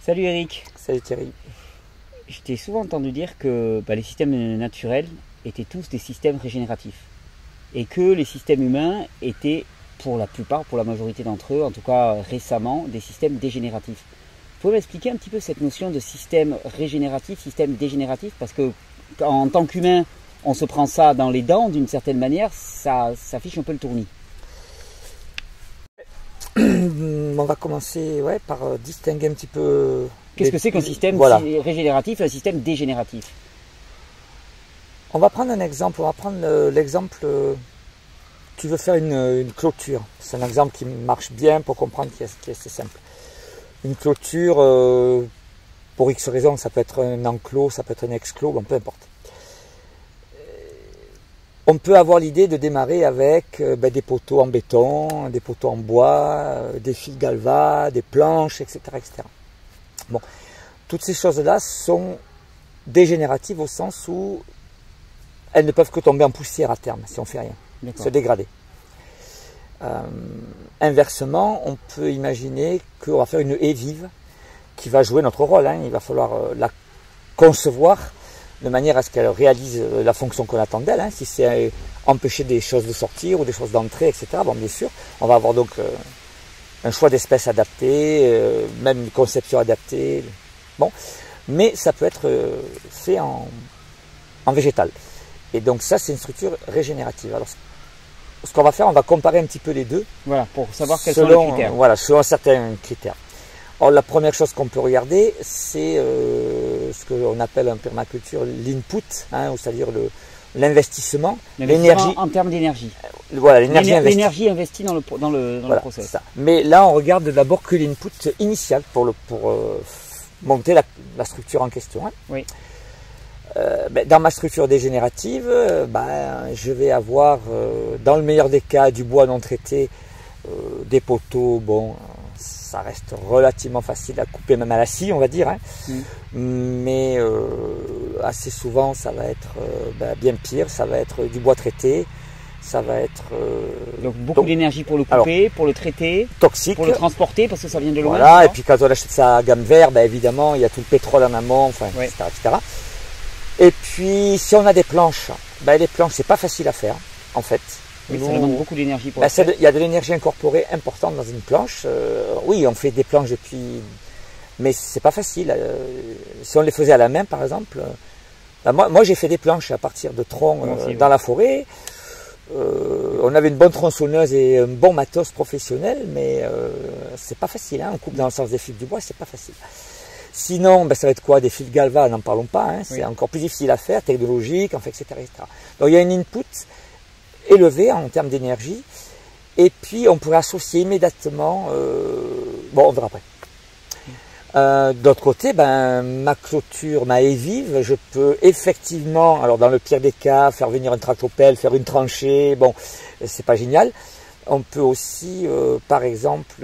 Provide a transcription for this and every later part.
Salut Eric. Salut Thierry. Je t'ai souvent entendu dire que les systèmes naturels étaient tous des systèmes régénératifs et que les systèmes humains étaient, pour la plupart, pour la majorité d'entre eux, en tout cas récemment, des systèmes dégénératifs. Vous pouvez m'expliquer un petit peu cette notion de système régénératif, système dégénératif, parce que en tant qu'humain, on se prend ça dans les dents d'une certaine manière, ça fiche un peu le tournis. On va commencer par distinguer un petit peu... Qu'est-ce que c'est qu'un système régénératif et un système dégénératif? On va prendre un exemple, on va prendre l'exemple, tu veux faire une clôture. C'est un exemple qui marche bien pour comprendre qui est assez simple. Une clôture, pour X raisons, ça peut être un enclos, ça peut être un exclos, bon, peu importe. On peut avoir l'idée de démarrer avec des poteaux en béton, des poteaux en bois, des fils galva, des planches, etc., etc. Bon, toutes ces choses-là sont dégénératives au sens où elles ne peuvent que tomber en poussière à terme, si on ne fait rien, se dégrader. Inversement, on peut imaginer qu'on va faire une haie vive qui va jouer notre rôle. Il va falloir la concevoir de manière à ce qu'elle réalise la fonction qu'on attend d'elle. Si c'est empêcher des choses de sortir ou des choses d'entrer, etc., bon, bien sûr, on va avoir donc un choix d'espèces adapté, même une conception adaptée. Bon, mais ça peut être fait en végétal. Et donc ça, c'est une structure régénérative. Alors, ce qu'on va faire, on va comparer un petit peu les deux. Voilà, pour savoir quels sont les critères. Voilà, selon certains critères. Alors, la première chose qu'on peut regarder, c'est ce qu'on appelle en permaculture l'input, c'est-à-dire l'investissement, l'énergie. En termes d'énergie. Voilà, l'énergie investie. L'énergie investie dans le process. Ça. Mais là, on regarde d'abord que l'input initial pour monter la structure en question. Oui. Dans ma structure dégénérative, je vais avoir, dans le meilleur des cas, du bois non traité, des poteaux, bon, ça reste relativement facile à couper, même à la scie, on va dire, mais assez souvent, ça va être bien pire, ça va être du bois traité, ça va être... donc beaucoup d'énergie pour le couper, pour le traiter, toxique, pour le transporter, parce que ça vient de loin. Voilà, et puis quand on achète ça à gamme vert, évidemment, il y a tout le pétrole en amont, enfin, etc., etc. Et puis, si on a des planches, les planches, c'est pas facile à faire, en fait. Oui, ça demande beaucoup d'énergie pour il y a de l'énergie incorporée importante dans une planche. Oui, on fait des planches depuis... Mais c'est pas facile. Si on les faisait à la main, par exemple... moi j'ai fait des planches à partir de troncs dans la forêt. On avait une bonne tronçonneuse et un bon matos professionnel, mais c'est pas facile. On coupe dans le sens des fils du bois, c'est pas facile. Sinon, ça va être quoi? Des fils galva, n'en parlons pas. C'est encore plus difficile à faire, technologique, etc., etc. Donc il y a une input élevé en termes d'énergie, et puis on pourrait associer immédiatement, on verra après. D'autre côté, ma clôture, ma haie vive, je peux effectivement, alors dans le pire des cas, faire venir un tractopelle, faire une tranchée, bon, c'est pas génial. On peut aussi, par exemple,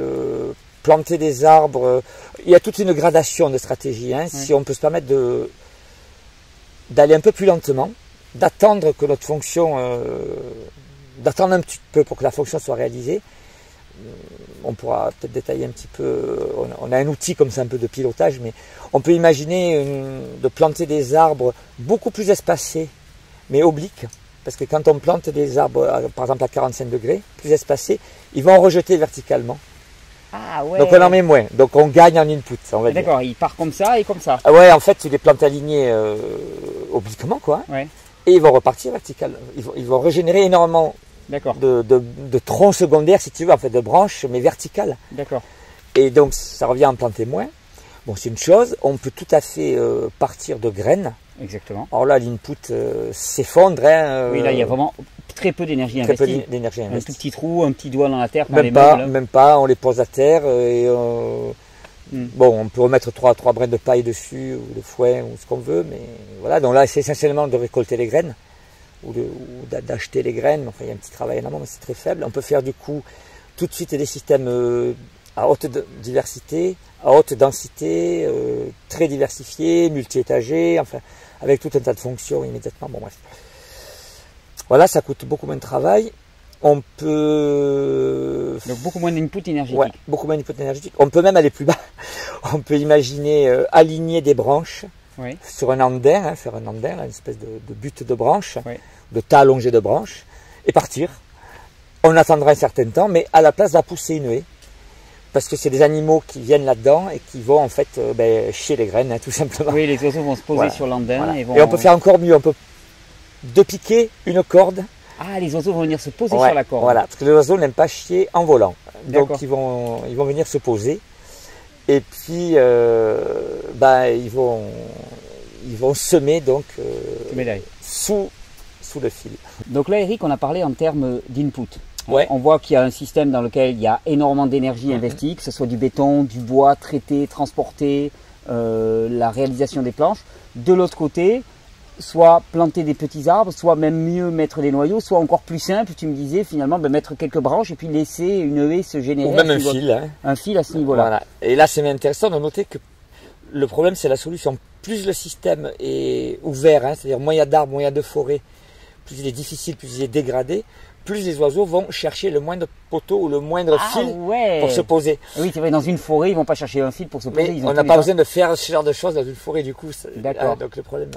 planter des arbres. Il y a toute une gradation de stratégie. Si on peut se permettre d'aller un peu plus lentement, d'attendre que notre fonction, d'attendre un petit peu pour que la fonction soit réalisée. On pourra peut-être détailler un petit peu, on a un outil comme ça un peu de pilotage, mais on peut imaginer de planter des arbres beaucoup plus espacés, mais obliques, parce que quand on plante des arbres, par exemple à 45 degrés, plus espacés, ils vont rejeter verticalement. Ah ouais. Donc on en met moins, donc on gagne en input, on va dire. D'accord, il part comme ça et comme ça. Ouais, en fait, tu les plantes alignés obliquement, quoi. Ouais. Et ils vont repartir vertical. Ils vont régénérer énormément de troncs secondaires, si tu veux, en fait, de branches, mais verticales. D'accord. Et donc, ça revient à en planter moins. Bon, c'est une chose. On peut tout à fait partir de graines. Exactement. Alors là, l'input s'effondre. Oui, là, il y a vraiment très peu d'énergie investie. Très peu d'énergie investie. Un tout petit trou, un petit doigt dans la terre. Même pas. On les pose à terre et... Bon, on peut remettre trois brins de paille dessus, ou de fouet, ou ce qu'on veut, mais voilà. Donc là, c'est essentiellement de récolter les graines, ou d'acheter les graines. Enfin, il y a un petit travail en amont, mais c'est très faible. On peut faire du coup tout de suite des systèmes à haute diversité, à haute densité, très diversifiés, multi-étagés, enfin, avec tout un tas de fonctions immédiatement. Bon, bref. Voilà, ça coûte beaucoup moins de travail. On peut... Donc beaucoup moins d'input énergétique. Ouais, beaucoup moins d'input énergétique. On peut même aller plus bas. On peut imaginer aligner des branches sur un andin, hein, faire un andin, là, une espèce de butte de branches, de tas allongé de branches, et partir. On attendra un certain temps, mais à la place va pousser une haie. Parce que c'est des animaux qui viennent là-dedans et qui vont en fait chier les graines, hein, tout simplement. Oui, les oiseaux vont se poser sur l'andin. Et on peut faire encore mieux, on peut piquer une corde. Ah, les oiseaux vont venir se poser sur la corde. Voilà, parce que les oiseaux n'aiment pas chier en volant. Donc ils vont venir se poser. Et puis ils vont semer donc sous le fil. Donc là, Eric, on a parlé en termes d'input. Ouais. On voit qu'il y a un système dans lequel il y a énormément d'énergie investie, que ce soit du béton, du bois traité, transporté, la réalisation des planches. De l'autre côté, soit planter des petits arbres, soit même mieux mettre des noyaux, soit encore plus simple, tu me disais finalement mettre quelques branches et puis laisser une haie se générer. Ou même un fil. Hein. Un fil à ce niveau-là. Voilà. Et là, c'est intéressant de noter que le problème, c'est la solution. Plus le système est ouvert, hein, c'est-à-dire moins il y a d'arbres, moins il y a de forêts, plus il est difficile, plus il est dégradé, plus les oiseaux vont chercher le moindre poteau ou le moindre fil pour se poser. Oui, c'est vrai, dans une forêt, ils vont pas chercher un fil pour se poser. Mais on n'a pas besoin de faire ce genre de choses dans une forêt, du coup. D'accord. Donc le problème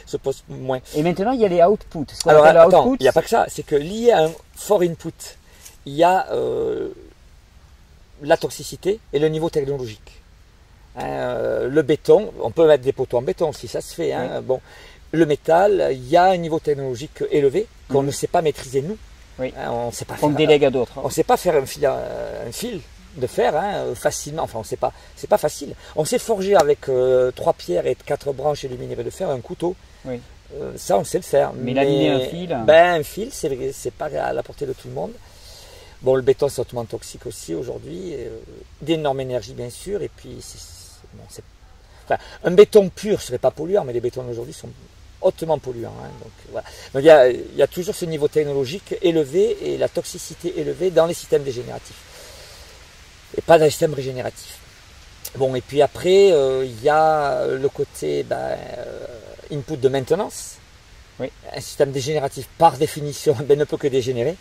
se pose moins. Et maintenant, il y a les outputs. Alors attends, il n'y a pas que ça, c'est que lié à un fort input, il y a la toxicité et le niveau technologique. Le béton, on peut mettre des poteaux en béton si ça se fait. Hein. Bon, le métal, il y a un niveau technologique élevé qu'on ne sait pas maîtriser nous. Oui. On sait pas on délègue à d'autres. On ne sait pas faire un fil de fer facilement. Enfin, c'est pas facile. On sait forger avec 3 pierres et 4 branches et du minerai de fer un couteau. Oui. Ça, on sait le faire. Mais laminer un fil. Un fil, c'est pas à la portée de tout le monde. Bon, le béton, c'est hautement toxique aussi aujourd'hui. D'énormes énergies, bien sûr. Et puis, un béton pur serait pas polluant, mais les bétons d'aujourd'hui sont hautement polluants. Hein, donc voilà. Donc il y a toujours ce niveau technologique élevé et la toxicité élevée dans les systèmes dégénératifs. Et pas dans les systèmes régénératifs. Bon, et puis après, il y a le côté input de maintenance. Oui. Un système dégénératif, par définition, ne peut que dégénérer.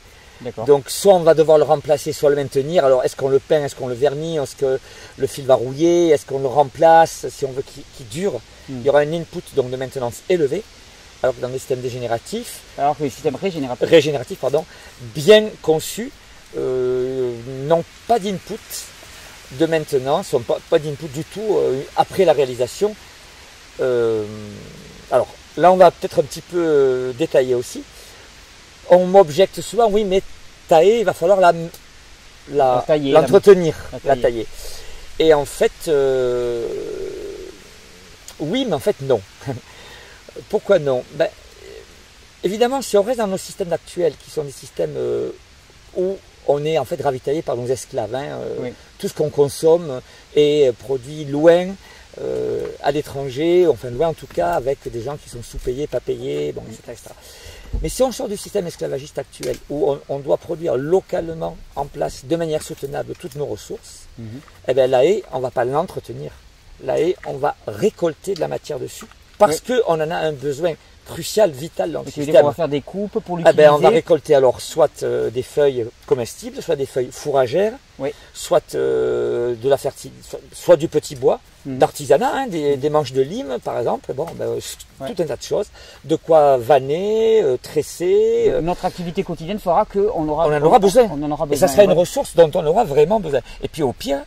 Donc soit on va devoir le remplacer, soit le maintenir. Alors est-ce qu'on le peint, est-ce qu'on le vernit, est-ce que le fil va rouiller, est-ce qu'on le remplace, si on veut qu'il dure. Il y aura un input donc, de maintenance élevé. Alors que dans les systèmes dégénératifs, alors que les systèmes régénératifs bien conçus, n'ont pas d'input de maintenance, pas d'input du tout après la réalisation. Alors là on va peut-être un petit peu détailler aussi. On m'objecte souvent, oui, mais ta haie, il va falloir l'entretenir, la tailler. Et en fait, oui, mais en fait, non. Pourquoi non? Évidemment, si on reste dans nos systèmes actuels, qui sont des systèmes où on est en fait ravitaillé par nos esclaves, tout ce qu'on consomme est produit loin, à l'étranger, enfin loin en tout cas, avec des gens qui sont sous-payés, pas payés, bon, etc. Mais si on sort du système esclavagiste actuel, où on doit produire localement, en place, de manière soutenable, toutes nos ressources, eh bien la haie, on ne va pas l'entretenir. La haie, on va récolter de la matière dessus, parce qu'on en a un besoin crucial, vital dans le système. On va faire des coupes pour l'utiliser. On va récolter alors soit des feuilles comestibles, soit des feuilles fourragères, soit de la soit du petit bois, d'artisanat, des manches de lime par exemple, tout un tas de choses, de quoi vanner, tresser. Notre activité quotidienne fera qu'on aura besoin. On en aura besoin. Et ça sera une ressource dont on aura vraiment besoin. Et puis au pire,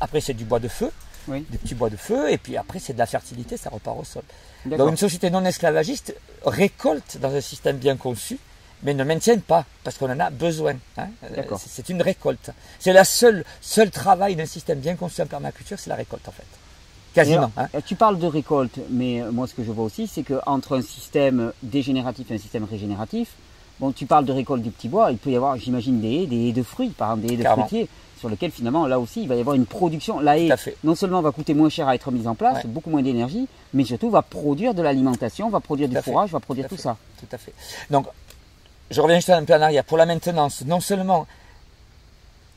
après c'est du bois de feu, des petits bois de feu, et puis après c'est de la fertilité, ça repart au sol. Donc une société non esclavagiste récolte dans un système bien conçu, mais ne maintient pas, parce qu'on en a besoin. Hein. C'est une récolte. C'est le seul travail d'un système bien conçu en permaculture, c'est la récolte en fait. Quasiment. Alors, tu parles de récolte, mais moi ce que je vois aussi, c'est qu'entre un système dégénératif et un système régénératif, bon, tu parles de récolte du petit bois, il peut y avoir, j'imagine, des haies de fruits, par exemple des haies de fruitiers, sur lesquels finalement, là aussi, il va y avoir une production. La haie, non seulement va coûter moins cher à être mise en place, beaucoup moins d'énergie, mais surtout va produire de l'alimentation, va produire du fourrage, va produire tout ça. Tout à fait. Donc, je reviens juste un peu en arrière. Pour la maintenance, non seulement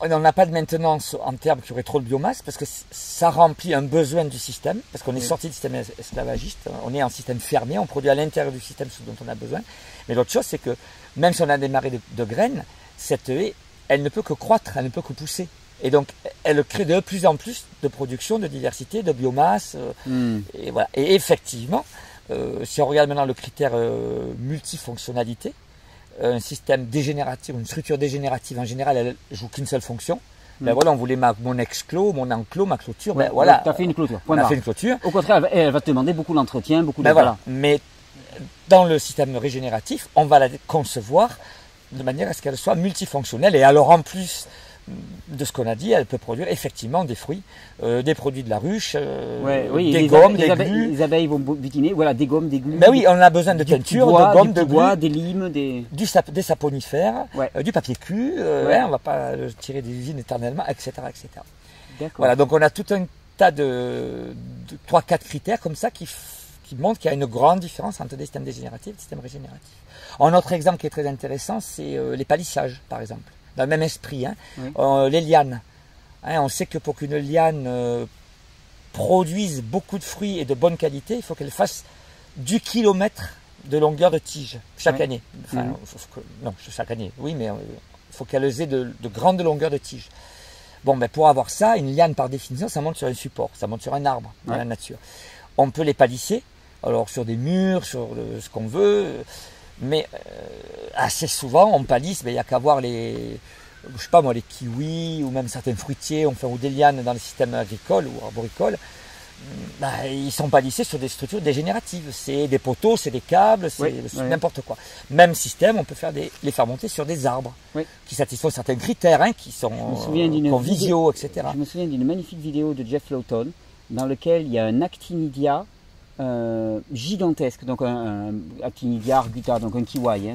on n'a pas de maintenance en termes qui aurait trop de biomasse, parce que ça remplit un besoin du système, parce qu'on est sorti du système esclavagiste, on est en système fermé, on produit à l'intérieur du système ce dont on a besoin. Mais l'autre chose, c'est que même si on a des marées de graines, cette haie, elle ne peut que croître, elle ne peut que pousser. Et donc, elle crée de plus en plus de production, de diversité, de biomasse. Et, voilà. Et effectivement, si on regarde maintenant le critère multifonctionnalité, un système dégénératif, une structure dégénérative en général, elle joue qu'une seule fonction. Ben voilà, on voulait mon exclos, mon enclos, ma clôture. Ben voilà. Tu as fait une clôture. On a fait une clôture. Au contraire, elle va te demander beaucoup d'entretien, beaucoup de. Voilà. Mais dans le système régénératif, on va la concevoir de manière à ce qu'elle soit multifonctionnelle. Et alors en plus de ce qu'on a dit, elle peut produire effectivement des fruits, des produits de la ruche, des gommes, des glues. Les abeilles vont butiner, voilà, des gommes, des glues. Ben oui, on a besoin de teinture, de gommes, de bois, des limes, des saponifères, du papier cul, on ne va pas le tirer des usines éternellement, etc. etc. Voilà, donc on a tout un tas de 3-4 critères comme ça qui montrent qu'il y a une grande différence entre des systèmes dégénératifs et des systèmes régénératifs. Un autre exemple qui est très intéressant, c'est les palissages, par exemple. Dans le même esprit, les lianes. On sait que pour qu'une liane produise beaucoup de fruits et de bonne qualité, il faut qu'elle fasse du kilomètre de longueur de tige chaque année. Enfin, non, chaque année, oui, mais il faut qu'elle ait de grandes longueurs de tige. Bon, ben pour avoir ça, une liane par définition, ça monte sur un support, ça monte sur un arbre dans la nature. On peut les palisser, alors sur des murs, sur ce qu'on veut. Mais assez souvent, on palisse, il n'y a qu'à voir les kiwis ou même certains fruitiers, enfin, ou des lianes dans les systèmes agricoles ou arboricoles. Ils sont palissés sur des structures dégénératives. C'est des poteaux, c'est des câbles, c'est n'importe quoi. Même système, on peut les faire monter sur des arbres qui satisfont certains critères, qui sont conviviaux, etc. Je me souviens d'une magnifique vidéo de Jeff Lawton dans laquelle il y a un actinidia gigantesque, donc un actinidia arguta, donc un kiwi,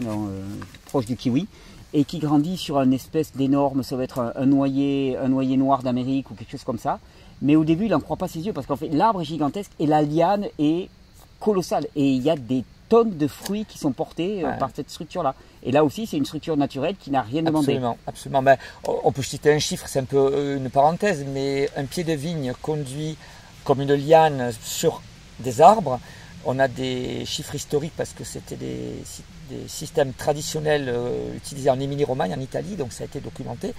proche du kiwi, et qui grandit sur une espèce d'énorme, ça va être un noyer noir d'Amérique ou quelque chose comme ça. Mais au début, il n'en croit pas ses yeux parce qu'en fait, l'arbre est gigantesque et la liane est colossale. Et il y a des tonnes de fruits qui sont portés par cette structure-là. Et là aussi, c'est une structure naturelle qui n'a rien demandé. Absolument. Ben, on peut citer un chiffre, c'est un peu une parenthèse, mais un pied de vigne conduit comme une liane sur des arbres. On a des chiffres historiques parce que c'était des systèmes traditionnels utilisés en Émilie-Romagne, en Italie, donc ça a été documenté.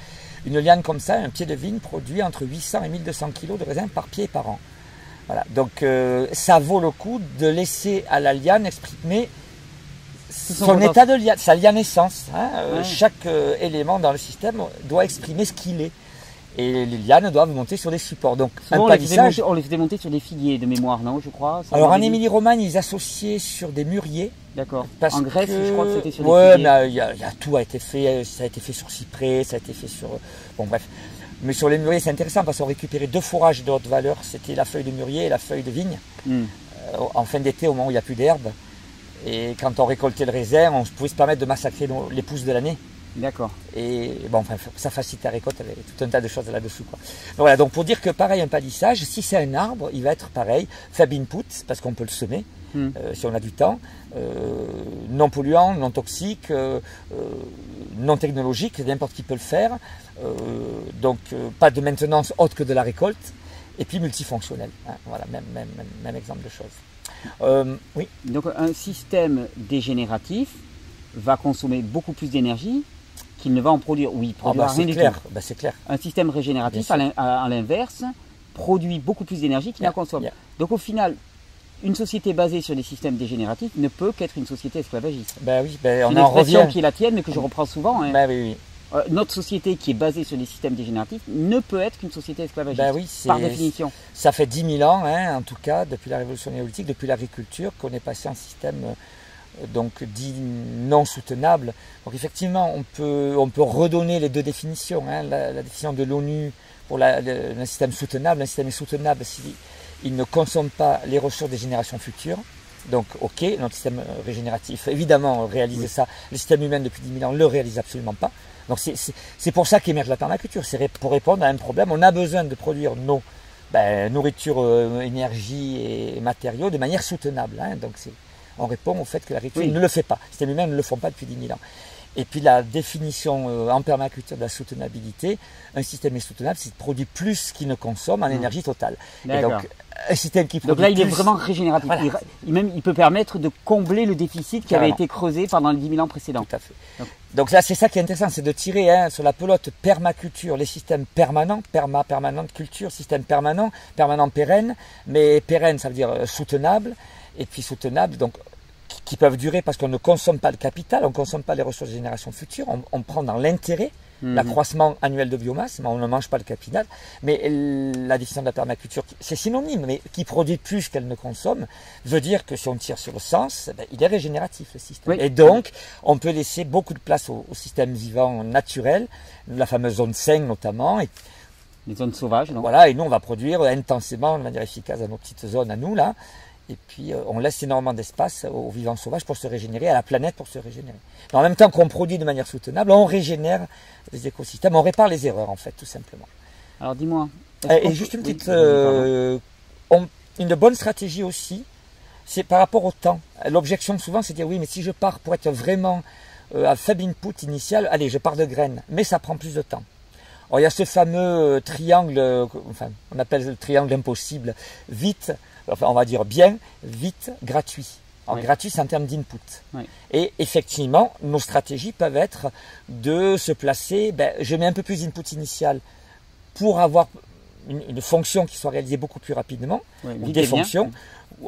Une liane comme ça, un pied de vigne, produit entre 800 et 1200 kg de raisin par pied et par an. Voilà. Donc ça vaut le coup de laisser à la liane exprimer son état de liane, sa lianescence. Chaque élément dans le système doit exprimer ce qu'il est. Et les lianes doivent monter sur des supports. Donc, on les faisait monter sur des filiers de mémoire, non, je crois. Alors en Émilie-Romagne, ils associaient sur des mûriers. D'accord. En Grèce, je crois que c'était sur des filiers. Oui, mais tout a été fait. Ça a été fait sur cyprès, ça a été fait sur. Bon, bref. Mais sur les mûriers, c'est intéressant parce qu'on récupérait 2 fourrages de haute valeur. C'était la feuille de mûrier et la feuille de vigne. En fin d'été, au moment où il n'y a plus d'herbe. Et quand on récoltait le raisin, on pouvait se permettre de massacrer les pousses de l'année. D'accord. Et bon, enfin, ça facilite la récolte, il y a tout un tas de choses là-dessous, quoi. Donc, voilà, donc pour dire que pareil, un palissage, si c'est un arbre, il va être pareil, faible input, parce qu'on peut le semer, si on a du temps, non polluant, non toxique, non technologique, n'importe qui peut le faire, donc pas de maintenance autre que de la récolte, et puis multifonctionnel. Voilà, même exemple de choses. Oui. Donc un système dégénératif va consommer beaucoup plus d'énergie qu'il ne va en produire. Oui, produire rien du tout. C'est clair. Un système régénératif, à l'inverse, produit beaucoup plus d'énergie qu'il n'en consomme. Donc au final, une société basée sur des systèmes dégénératifs ne peut qu'être une société esclavagiste. On une expression qui est la tienne, mais que je reprends souvent. Oui. Notre société qui est basée sur des systèmes dégénératifs ne peut être qu'une société esclavagiste, par définition. Ça fait 10 000 ans, en tout cas, depuis la révolution néolithique, depuis l'agriculture, qu'on est passé à un système dit non soutenable. Donc effectivement, on peut redonner les deux définitions. La définition de l'ONU pour un système soutenable. Un système est soutenable s'il ne consomme pas les ressources des générations futures. Donc ok, notre système régénératif, évidemment, réalise ça. Le système humain, depuis 10 000 ans, ne le réalise absolument pas. Donc c'est pour ça qu'émerge la permaculture. C'est pour répondre à un problème. On a besoin de produire nos nourriture, énergie et matériaux de manière soutenable. Donc on répond au fait que l'agriculture ne le fait pas. Les systèmes humains ne le font pas depuis 10 000 ans. Et puis la définition en permaculture de la soutenabilité, un système est soutenable s'il produit plus qu'il ne consomme en énergie totale. Et donc un système qui Donc produit là, il est plus. vraiment régénératif. Voilà. Il peut permettre de combler le déficit qui avait été creusé pendant les 10 000 ans précédents. Tout à fait. Donc là, c'est ça qui est intéressant, c'est de tirer sur la pelote permaculture, les systèmes permanents, permanente culture, système permanent pérenne, mais pérenne, ça veut dire soutenable, et puis soutenable, donc qui peuvent durer parce qu'on ne consomme pas le capital, on ne consomme pas les ressources des générations futures, on prend dans l'intérêt l'accroissement annuel de biomasse, mais on ne mange pas le capital. Mais la définition de la permaculture, c'est synonyme, mais qui produit plus qu'elle ne consomme, veut dire que si on tire sur le sens, il est régénératif le système. Oui. Et donc, on peut laisser beaucoup de place au système vivant naturel, la fameuse zone 5 notamment. Et, Les zones sauvages, donc. voilà, et nous, on va produire intensément, de manière efficace, dans nos petites zones à nous, là. Et puis, on laisse énormément d'espace aux vivants sauvages pour se régénérer, à la planète pour se régénérer. Mais en même temps qu'on produit de manière soutenable, on régénère les écosystèmes, on répare les erreurs, en fait, tout simplement. Alors dis-moi. Et juste une petite... une bonne stratégie aussi, c'est par rapport au temps. L'objection souvent, c'est de dire, oui, mais si je pars pour être vraiment à faible input initial, allez, je pars de graines, mais ça prend plus de temps. Alors, il y a ce fameux triangle, enfin, on appelle le triangle impossible, vite, enfin, on va dire bien, vite, gratuit. Alors, gratuit, c'est en termes d'input. Oui. Et effectivement, nos stratégies peuvent être de se placer, je mets un peu plus d'input initial pour avoir une fonction qui soit réalisée beaucoup plus rapidement, ou des fonctions.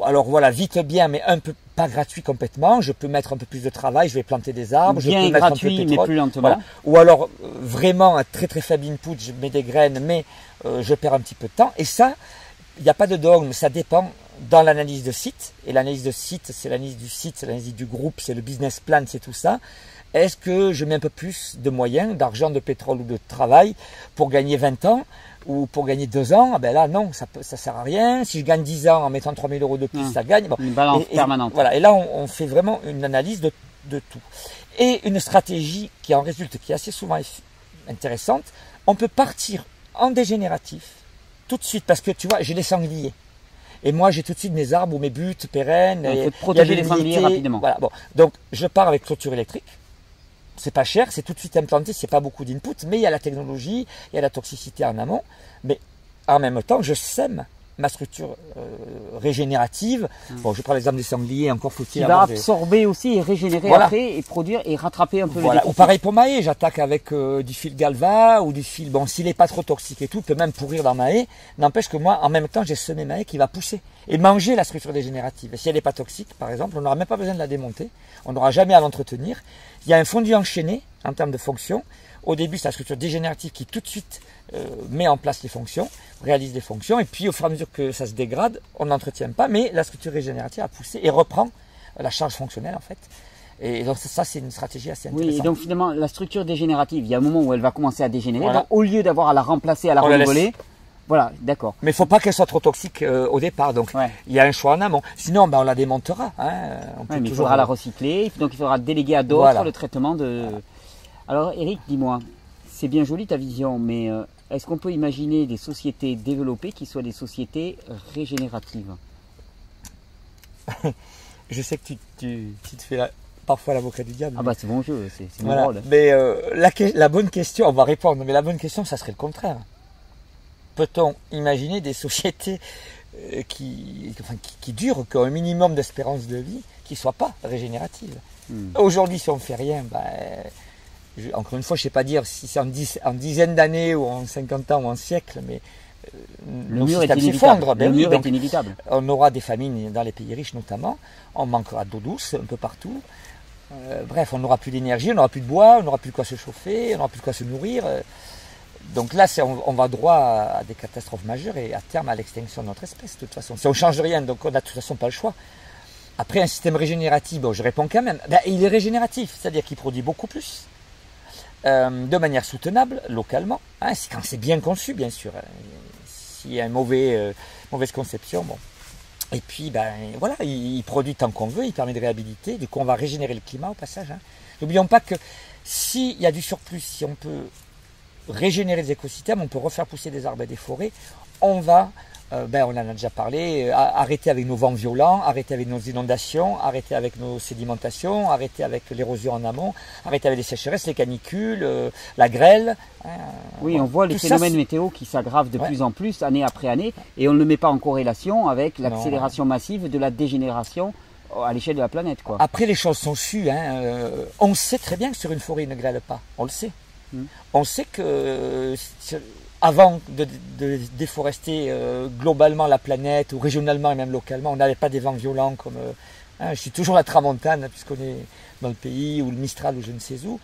Alors voilà, vite bien, mais un peu pas gratuit complètement. Je peux mettre un peu plus de travail, je vais planter des arbres, bien je peux mettre gratuit, un peu de pétrole, mais plus lentement. Voilà. Ou alors vraiment un très très faible input, je mets des graines, mais je perds un petit peu de temps. Et ça, il n'y a pas de dogme, ça dépend dans l'analyse de site. Et l'analyse de site, c'est l'analyse du site, c'est l'analyse du groupe, c'est le business plan, c'est tout ça. Est-ce que je mets un peu plus de moyens, d'argent, de pétrole ou de travail pour gagner 20 ans ou pour gagner 2 ans? Ben là, non, ça sert à rien. Si je gagne 10 ans en mettant 3 000 € de plus, ça gagne. Bon. Une balance permanente. Voilà. Et là, on fait vraiment une analyse de tout. Et une stratégie qui en résulte, qui est assez souvent intéressante, on peut partir en dégénératif tout de suite parce que tu vois, j'ai les sangliers. Et moi, j'ai tout de suite mes arbres ou mes buttes pérennes. Il faut protéger les sangliers rapidement. Voilà, bon. Donc, je pars avec clôture électrique. C'est pas cher, c'est tout de suite implanté, c'est pas beaucoup d'input, mais il y a la technologie, il y a la toxicité en amont. Mais en même temps, je sème ma structure régénérative. Bon, je prends l'exemple des sangliers, encore faut-il avoir va absorber aussi et régénérer après et produire et rattraper un peu le déficit. Ou pareil pour ma haie, j'attaque avec du fil galva ou du fil, bon, s'il n'est pas trop toxique et tout, peut même pourrir dans ma haie. N'empêche que moi, en même temps, j'ai semé ma haie qui va pousser et manger la structure dégénérative. Et si elle n'est pas toxique, par exemple, on n'aura même pas besoin de la démonter, on n'aura jamais à l'entretenir. Il y a un fondu enchaîné en termes de fonction. Au début, c'est la structure dégénérative qui tout de suite met en place les fonctions, réalise les fonctions, et puis au fur et à mesure que ça se dégrade, on n'entretient pas, mais la structure régénérative a poussé et reprend la charge fonctionnelle en fait. Et donc ça, c'est une stratégie assez intéressante. Oui, et donc finalement, la structure dégénérative, il y a un moment où elle va commencer à dégénérer, donc au lieu d'avoir à la remplacer, à la renouveler, voilà, d'accord. Mais il ne faut pas qu'elle soit trop toxique au départ, donc il y a un choix en amont. Sinon, on la démontera. Hein. Mais il faudra la recycler, donc il faudra déléguer à d'autres le traitement de... Voilà. Alors Eric, dis-moi, c'est bien joli ta vision, mais est-ce qu'on peut imaginer des sociétés développées qui soient des sociétés régénératives? Je sais que tu te fais parfois l'avocat du diable. Ah bah c'est bon jeu, c'est mon rôle. Mais la bonne question, on va répondre, mais la bonne question, ça serait le contraire. Peut-on imaginer des sociétés qui durent, qui ont un minimum d'espérance de vie, qui ne soient pas régénératives? Aujourd'hui, si on ne fait rien, encore une fois, je ne sais pas dire si c'est en dizaines d'années ou en 50 ans ou en siècle, mais le mur est inévitable. Le mur est inévitable. On aura des famines dans les pays riches notamment, on manquera d'eau douce un peu partout. Bref, on n'aura plus d'énergie, on n'aura plus de bois, on n'aura plus de quoi se chauffer, on n'aura plus de quoi se nourrir. Donc là, on va droit à des catastrophes majeures et à terme à l'extinction de notre espèce de toute façon. Si on ne change rien, donc on n'a de toute façon pas le choix. Après, un système régénératif, je réponds quand même, il est régénératif, c'est-à-dire qu'il produit beaucoup plus. De manière soutenable, localement, hein, quand c'est bien conçu, bien sûr. S'il y a une mauvaise conception, bon. Et puis, voilà, il produit tant qu'on veut, il permet de réhabiliter, du coup, on va régénérer le climat au passage. Hein. N'oublions pas que s'il y a du surplus, si on peut régénérer les écosystèmes, on peut refaire pousser des arbres et des forêts, on va On en a déjà parlé, arrêter avec nos vents violents, arrêter avec nos inondations, arrêter avec nos sédimentations, arrêter avec l'érosion en amont, arrêter avec les sécheresses, les canicules, la grêle. Oui, on voit les phénomènes météo qui s'aggravent de plus en plus, année après année, et on ne le met pas en corrélation avec l'accélération massive de la dégénération à l'échelle de la planète, quoi. Après, les choses sont sues. On sait très bien que sur une forêt, il ne grêle pas. On le sait. On sait que avant de déforester globalement la planète, ou régionalement et même localement, on n'avait pas des vents violents comme... je suis toujours la tramontane, puisqu'on est dans le pays, ou le Mistral, ou je ne sais où.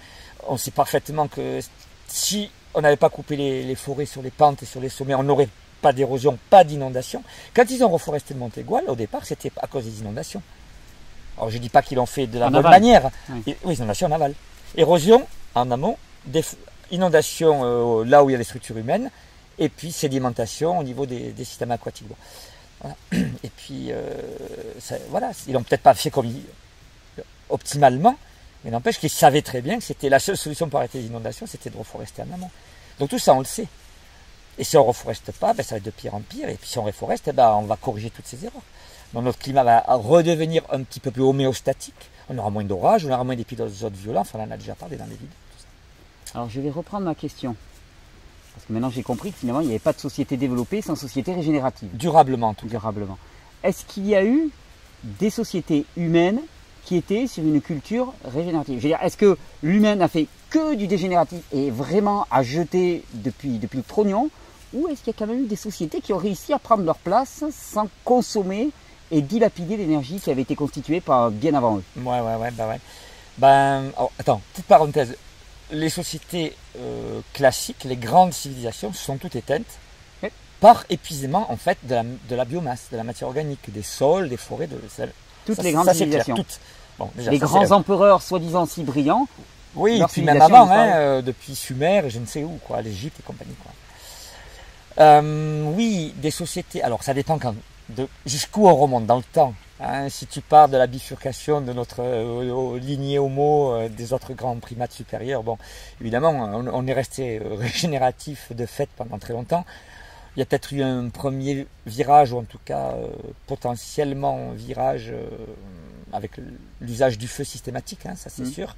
On sait parfaitement que si on n'avait pas coupé les forêts sur les pentes et sur les sommets, on n'aurait pas d'érosion, pas d'inondation. Quand ils ont reforesté le Montégoal, au départ, c'était à cause des inondations. Alors je ne dis pas qu'ils l'ont fait de la bonne manière. Oui, inondation en aval. Érosion en amont, inondation là où il y a des structures humaines, et puis sédimentation au niveau des systèmes aquatiques. Bon. Voilà. Et puis, voilà, ils l'ont peut-être pas fait comme optimalement, mais n'empêche qu'ils savaient très bien que c'était la seule solution pour arrêter les inondations, c'était de reforester en amont. Donc tout ça, on le sait. Et si on ne reforeste pas, ça va être de pire en pire, et puis si on reforeste, on va corriger toutes ces erreurs. Donc notre climat va redevenir un petit peu plus homéostatique, on aura moins d'orages, on aura moins d'épisodes violents, enfin on en a déjà parlé dans les vidéos. Alors je vais reprendre ma question. Parce que maintenant j'ai compris que finalement il n'y avait pas de société développée sans société régénérative. Durablement en tout cas. Durablement. Est-ce qu'il y a eu des sociétés humaines qui étaient sur une culture régénérative? Je veux dire, est-ce que l'humain n'a fait que du dégénératif et vraiment à jeter depuis le trognon? Ou est-ce qu'il y a quand même eu des sociétés qui ont réussi à prendre leur place sans consommer et dilapider l'énergie qui avait été constituée bien avant eux? Ouais. Attends, petite parenthèse. Les sociétés classiques, les grandes civilisations sont toutes éteintes par épuisement en fait de la biomasse, de la matière organique, des sols, des forêts, toutes les grandes civilisations. Bon, déjà, les grands empereurs soi-disant si brillants. Oui, et puis même avant, depuis Sumer, je ne sais où, l'Égypte et compagnie. Oui, des sociétés. Alors ça dépend jusqu'où on remonte dans le temps. Si tu pars de la bifurcation de notre lignée Homo, des autres grands primates supérieurs, bon, évidemment, on est resté régénératif de fait pendant très longtemps. Il y a peut-être eu un premier virage, ou en tout cas potentiellement un virage avec l'usage du feu systématique, ça c'est sûr.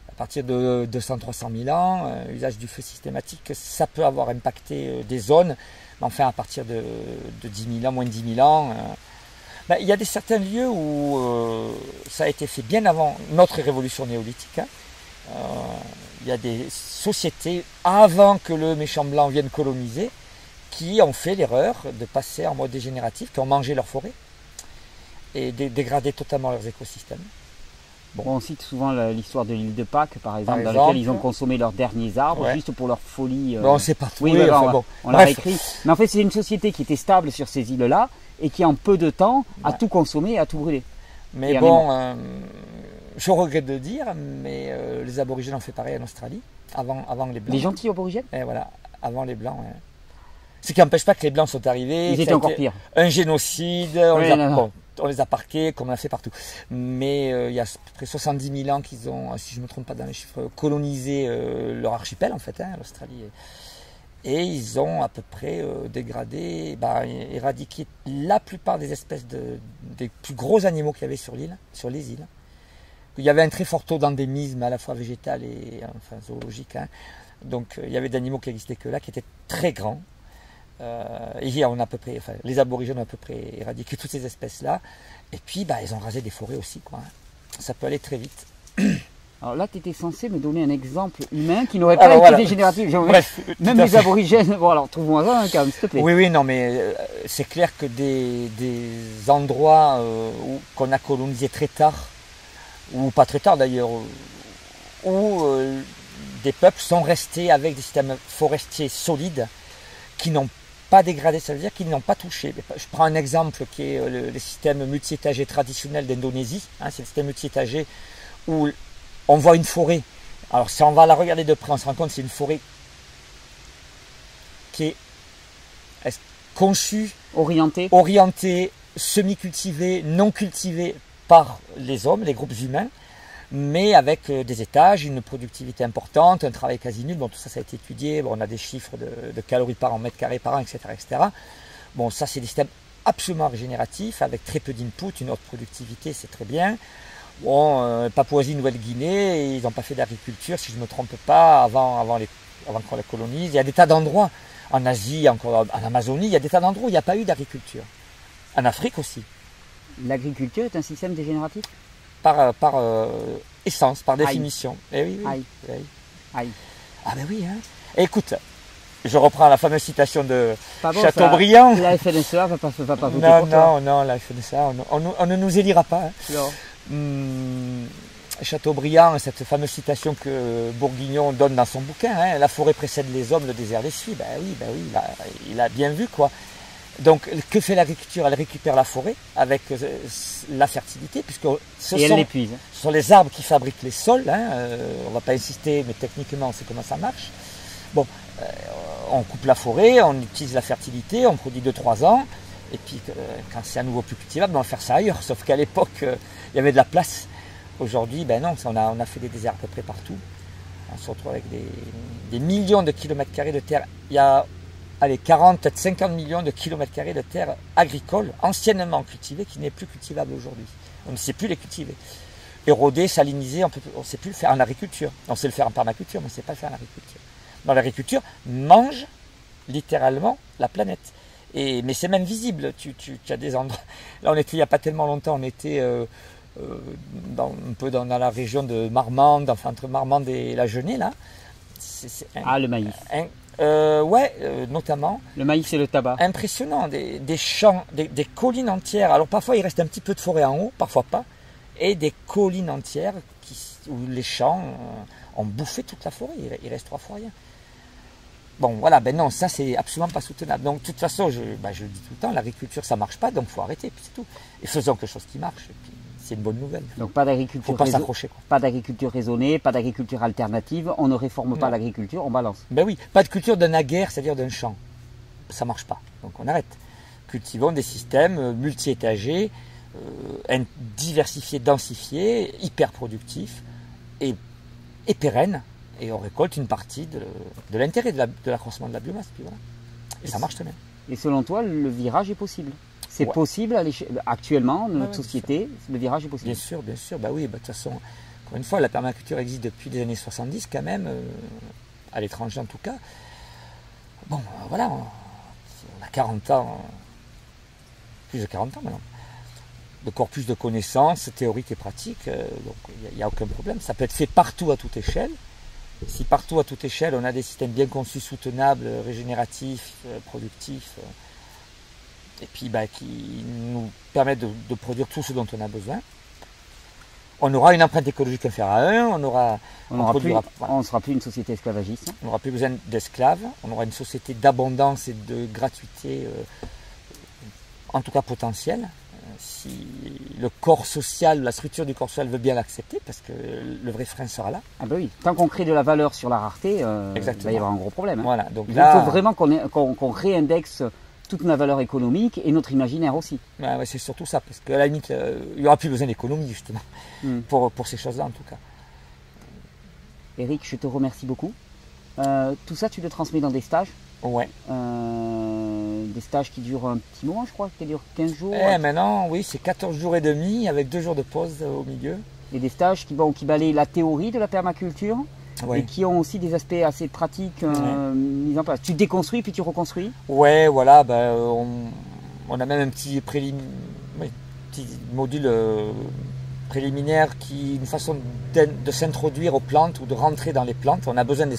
À partir de 200-300 000 ans, l'usage du feu systématique, ça peut avoir impacté des zones, mais enfin à partir de 10 000 ans, moins de 10 000 ans, il y a certains lieux où ça a été fait bien avant notre révolution néolithique. Il y a des sociétés, avant que le méchant blanc vienne coloniser, qui ont fait l'erreur de passer en mode dégénératif, qui ont mangé leurs forêts et dégradé totalement leurs écosystèmes. Bon, on cite souvent l'histoire de l'île de Pâques, par exemple, dans laquelle ils ont consommé leurs derniers arbres, juste pour leur folie. On sait pas tout. Oui, on l'a écrit. Mais en fait, c'est une société qui était stable sur ces îles-là et qui, en peu de temps, a tout consommé et a tout brûlé. Mais bon, je regrette de dire, mais les aborigènes ont fait pareil en Australie, avant les Blancs. Les gentils aborigènes? Et voilà, avant les Blancs. Ce qui n'empêche pas que les Blancs sont arrivés. Ils étaient encore pires. Un génocide, on les a parqués comme on a fait partout. Mais il y a à peu près 70 000 ans qu'ils ont, si je ne me trompe pas dans les chiffres, colonisé leur archipel en fait, l'Australie. Et ils ont à peu près dégradé, éradiqué la plupart des espèces des plus gros animaux qu'il y avait sur les îles. Il y avait un très fort taux d'endémisme à la fois végétal et zoologique. Donc il y avait d'animaux qui n'existaient que là, qui étaient très grands. Et on a à peu près, les aborigènes ont à peu près éradiqué toutes ces espèces-là. Et puis, ils ont rasé des forêts aussi, Ça peut aller très vite. Alors là, tu étais censé me donner un exemple humain qui n'aurait pas été dégénératif. Bref, même les aborigènes. Bon, alors trouve-moi ça, quand même, s'il te plaît. Oui, non, mais c'est clair que des endroits qu'on a colonisés très tard, ou pas très tard d'ailleurs, où des peuples sont restés avec des systèmes forestiers solides qui n'ont pas dégradé, ça veut dire qu'ils n'ont pas touché. Je prends un exemple qui est le système multi-étagé traditionnel d'Indonésie. C'est le système multi-étagé où on voit une forêt. Alors si on va la regarder de près, on se rend compte que c'est une forêt qui est conçue, orientée, semi-cultivée, non cultivée par les hommes, les groupes humains, mais avec des étages, une productivité importante, un travail quasi nul. Bon, tout ça, ça a été étudié. Bon, on a des chiffres de calories par an, mètre carré par an, etc., etc. Bon, ça c'est des systèmes absolument régénératifs, avec très peu d'input, une haute productivité, c'est très bien. Bon, Papouasie-Nouvelle-Guinée, ils n'ont pas fait d'agriculture, si je ne me trompe pas, avant qu'on les colonise. Il y a des tas d'endroits, en Asie, encore en Amazonie, il y a des tas d'endroits où il n'y a pas eu d'agriculture. En Afrique aussi. L'agriculture est un système dégénératif? Par essence, par définition. Eh oui, oui. Aïe. Oui. Aïe. Ah ben oui, hein. Écoute, je reprends la fameuse citation de Pas bon, Chateaubriand. La FNSEA va pas voter pour Non, toi. non, non, la FNSEA, on ne nous élira pas. Hein. Non. Chateaubriand, cette fameuse citation que Bourguignon donne dans son bouquin, hein, la forêt précède les hommes, le désert les suit. Ben oui, il a bien vu quoi. Donc, que fait l'agriculture? Elle récupère la forêt avec la fertilité, puisque elle l'épuise. Ce sont les arbres qui fabriquent les sols. Hein, on ne va pas insister, mais techniquement, on sait comment ça marche. Bon, on coupe la forêt, on utilise la fertilité, on produit 2-3 ans, et puis quand c'est à nouveau plus cultivable, on va faire ça ailleurs. Sauf qu'à l'époque, il y avait de la place. Aujourd'hui, ben non, on a fait des déserts à peu près partout. On se retrouve avec des millions de kilomètres carrés de terre. Il y a 40, peut-être 50 millions de kilomètres carrés de terre agricole, anciennement cultivée, qui n'est plus cultivable aujourd'hui. On ne sait plus les cultiver. Éroder, saliniser, on ne sait plus le faire en agriculture. On sait le faire en permaculture, mais on ne sait pas le faire en agriculture. Dans l'agriculture, mange littéralement la planète. Mais c'est même visible. Tu as des endroits. Là, on était il n'y a pas tellement longtemps, on était un peu dans la région de Marmande, enfin entre Marmande et la Genée, là. Le maïs. Notamment. Le maïs et le tabac. Impressionnant, des champs, des collines entières. Alors parfois il reste un petit peu de forêt en haut, parfois pas, et des collines entières où les champs ont bouffé toute la forêt. Il reste 3 fois rien. Bon voilà, ben non, ça c'est absolument pas soutenable. Donc de toute façon, je le dis tout le temps, l'agriculture ça marche pas, donc il faut arrêter, puis c'est tout. Et faisons quelque chose qui marche. Et puis, c'est une bonne nouvelle. Donc pas d'agriculture. Faut pas s'accrocher. Pas d'agriculture raisonnée, pas d'agriculture alternative. On ne réforme pas l'agriculture, on balance. Ben oui, pas de culture d'un aguerre, c'est-à-dire d'un champ. Ça marche pas. Donc on arrête. Cultivons des systèmes multi-étagés, diversifiés, densifiés, hyper productifs et pérennes. Et on récolte une partie de l'intérêt de l'accroissement de la biomasse. Puis voilà. Et ça marche très bien. Et selon toi, le virage est possible? C'est possible actuellement dans notre société, le virage est possible. Bien sûr, bien sûr. Bah oui, de toute façon, encore une fois, la permaculture existe depuis les années 70 quand même, à l'étranger en tout cas. Bon, voilà, on a 40 ans, plus de 40 ans maintenant, de corpus de connaissances théoriques et pratiques, donc il n'y a aucun problème. Ça peut être fait partout à toute échelle. Si partout à toute échelle, on a des systèmes bien conçus, soutenables, régénératifs, productifs, et puis qui nous permettent de produire tout ce dont on a besoin. On aura une empreinte écologique inférieure à 1, on ne sera plus une société esclavagiste. On n'aura plus besoin d'esclaves, on aura une société d'abondance et de gratuité, en tout cas potentielle, si le corps social, la structure du corps social veut bien l'accepter, parce que le vrai frein sera là. Ah ben oui, tant qu'on crée de la valeur sur la rareté, il va y avoir un gros problème. Hein. Voilà, donc il faut vraiment qu'on réindexe toute la valeur économique et notre imaginaire aussi. Ouais, c'est surtout ça, parce qu'à la limite, il n'y aura plus besoin d'économie justement, pour ces choses-là en tout cas. Eric, je te remercie beaucoup. Tout ça, tu le transmets dans des stages? Ouais. Des stages qui durent un petit moment, je crois, qui durent 15 jours. Maintenant, oui, c'est 14 jours et demi avec 2 jours de pause au milieu. Et des stages qui balayent la théorie de la permaculture et qui ont aussi des aspects assez pratiques mis en place. Tu déconstruis puis tu reconstruis? Ouais, voilà, on a même un petit module préliminaire qui est une façon de s'introduire aux plantes ou de rentrer dans les plantes. On a besoin de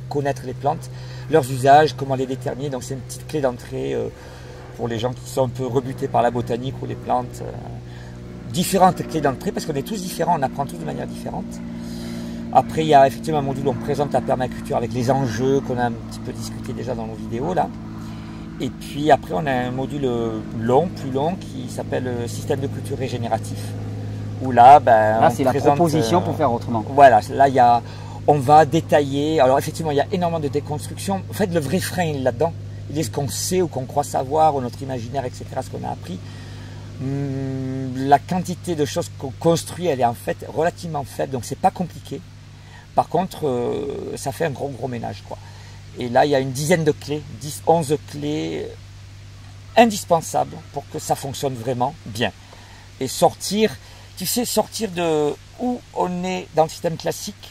connaître les plantes, leurs usages, comment les déterminer. Donc c'est une petite clé d'entrée pour les gens qui sont un peu rebutés par la botanique ou les plantes. Différentes clés d'entrée parce qu'on est tous différents, on apprend tous de manière différente. Après il y a effectivement un module où on présente la permaculture avec les enjeux qu'on a un petit peu discuté déjà dans nos vidéos là. Et puis après on a un module plus long qui s'appelle système de culture régénératif. Où là, c'est la proposition pour faire autrement. Voilà, là on va détailler. Alors effectivement, il y a énormément de déconstruction. En fait, le vrai frein il est là-dedans. Il est ce qu'on sait ou qu'on croit savoir, ou notre imaginaire, etc., ce qu'on a appris. La quantité de choses qu'on construit, elle est en fait relativement faible, donc c'est pas compliqué. Par contre, ça fait un gros ménage, quoi. Et là, il y a une dizaine de clés, 10, 11 clés indispensable pour que ça fonctionne vraiment bien. Et sortir, tu sais, sortir de où on est dans le système classique,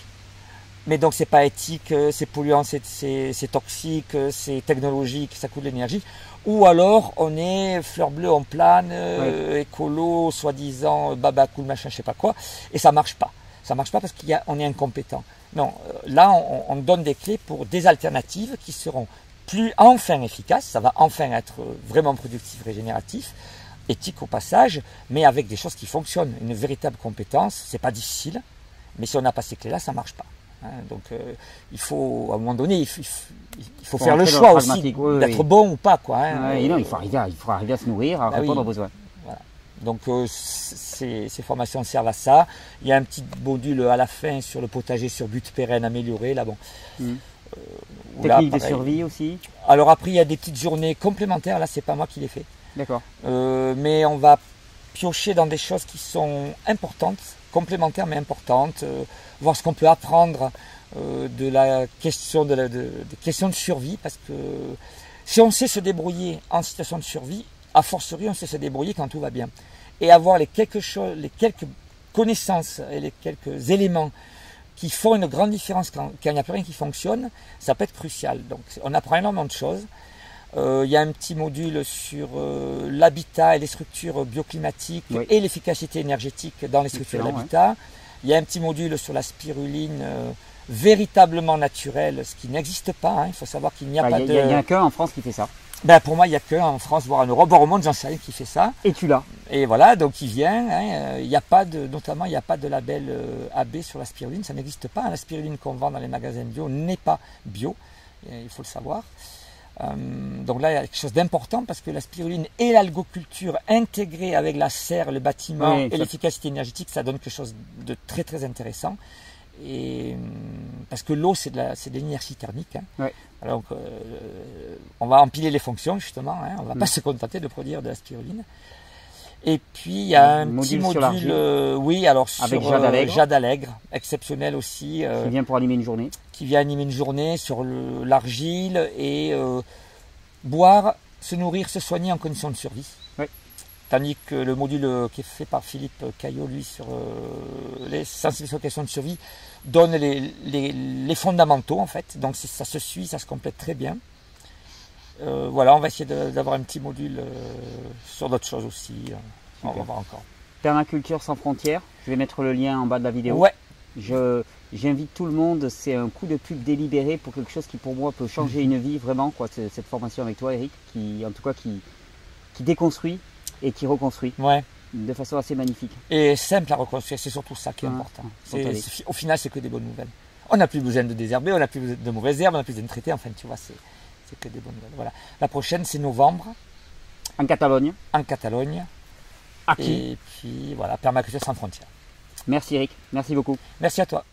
mais donc c'est pas éthique, c'est polluant, c'est toxique, c'est technologique, ça coûte de l'énergie, ou alors on est fleur bleue, on plane, écolo, soi-disant, baba cool, machin, je sais pas quoi, et ça marche pas. Ça marche pas parce qu'on est incompétent. Non, là on donne des clés pour des alternatives qui seront enfin efficaces, ça va enfin être vraiment productif, régénératif, éthique au passage, mais avec des choses qui fonctionnent. Une véritable compétence, c'est pas difficile, mais si on n'a pas ces clés-là, ça marche pas. Donc il faut, à un moment donné, il faut faire le choix aussi d'être bon ou pas, quoi. Et non, il faut arriver à se nourrir, à répondre aux besoins. Voilà. Donc ces formations servent à ça. Il y a un petit module à la fin sur le potager sur but pérenne amélioré. Là, bon. Technique de survie aussi. Alors après, il y a des petites journées complémentaires. Là, c'est pas moi qui les fais. D'accord. Mais on va piocher dans des choses qui sont importantes, complémentaires mais importantes, voir ce qu'on peut apprendre de la question des questions de survie, parce que si on sait se débrouiller en situation de survie, a fortiori on sait se débrouiller quand tout va bien. Et avoir les quelques connaissances et les quelques éléments qui font une grande différence quand il n'y a plus rien qui fonctionne, ça peut être crucial. Donc on apprend énormément de choses. Il y a un petit module sur l'habitat et les structures bioclimatiques et l'efficacité énergétique dans les structures d'habitat. Ouais. Il y a un petit module sur la spiruline véritablement naturelle, ce qui n'existe pas. Hein. Il faut savoir qu'il n'y a pas de... Il n'y a qu'un en France qui fait ça. Ben, pour moi, il n'y a qu'un en France, voire en Europe, voire au monde, j'en sais rien qui fait ça. Et tu l'as. Et voilà, donc il vient. Hein. Il n'y a pas de, notamment, il n'y a pas de label AB sur la spiruline, ça n'existe pas. La spiruline qu'on vend dans les magasins bio n'est pas bio, il faut le savoir. Donc là, il y a quelque chose d'important parce que la spiruline et l'algoculture intégrées avec la serre, le bâtiment et l'efficacité énergétique, ça donne quelque chose de très très intéressant. Et parce que l'eau, c'est de l'énergie thermique. Hein. Ouais. Alors, on va empiler les fonctions justement. Hein. On ne va pas se contenter de produire de la spiruline. Et puis il y a un petit module, oui, alors sur Jade Allègre, exceptionnel aussi. Qui vient pour animer une journée. Qui vient animer une journée sur l'argile et boire, se nourrir, se soigner en conditions de survie. Oui. Tandis que le module qui est fait par Philippe Caillot, lui, sur les sensibilisations aux questions de survie, donne les fondamentaux en fait. Donc ça se suit, ça se complète très bien. Voilà, on va essayer d'avoir un petit module sur d'autres choses aussi. On va voir encore. Permaculture sans frontières, je vais mettre le lien en bas de la vidéo. Ouais. J'invite tout le monde, c'est un coup de pub délibéré pour quelque chose qui pour moi peut changer une vie vraiment, quoi, cette formation avec toi Eric, qui déconstruit et qui reconstruit de façon assez magnifique. Et simple à reconstruire, c'est surtout ça qui est important. Au final, c'est que des bonnes nouvelles. On n'a plus besoin de désherber, on n'a plus besoin de mauvaises herbes, on n'a plus besoin de traiter, enfin tu vois, c'est que des bonnes nouvelles. Voilà. La prochaine, c'est novembre. En Catalogne. En Catalogne. Et puis voilà, permaculture sans frontières. Merci Eric, merci beaucoup. Merci à toi.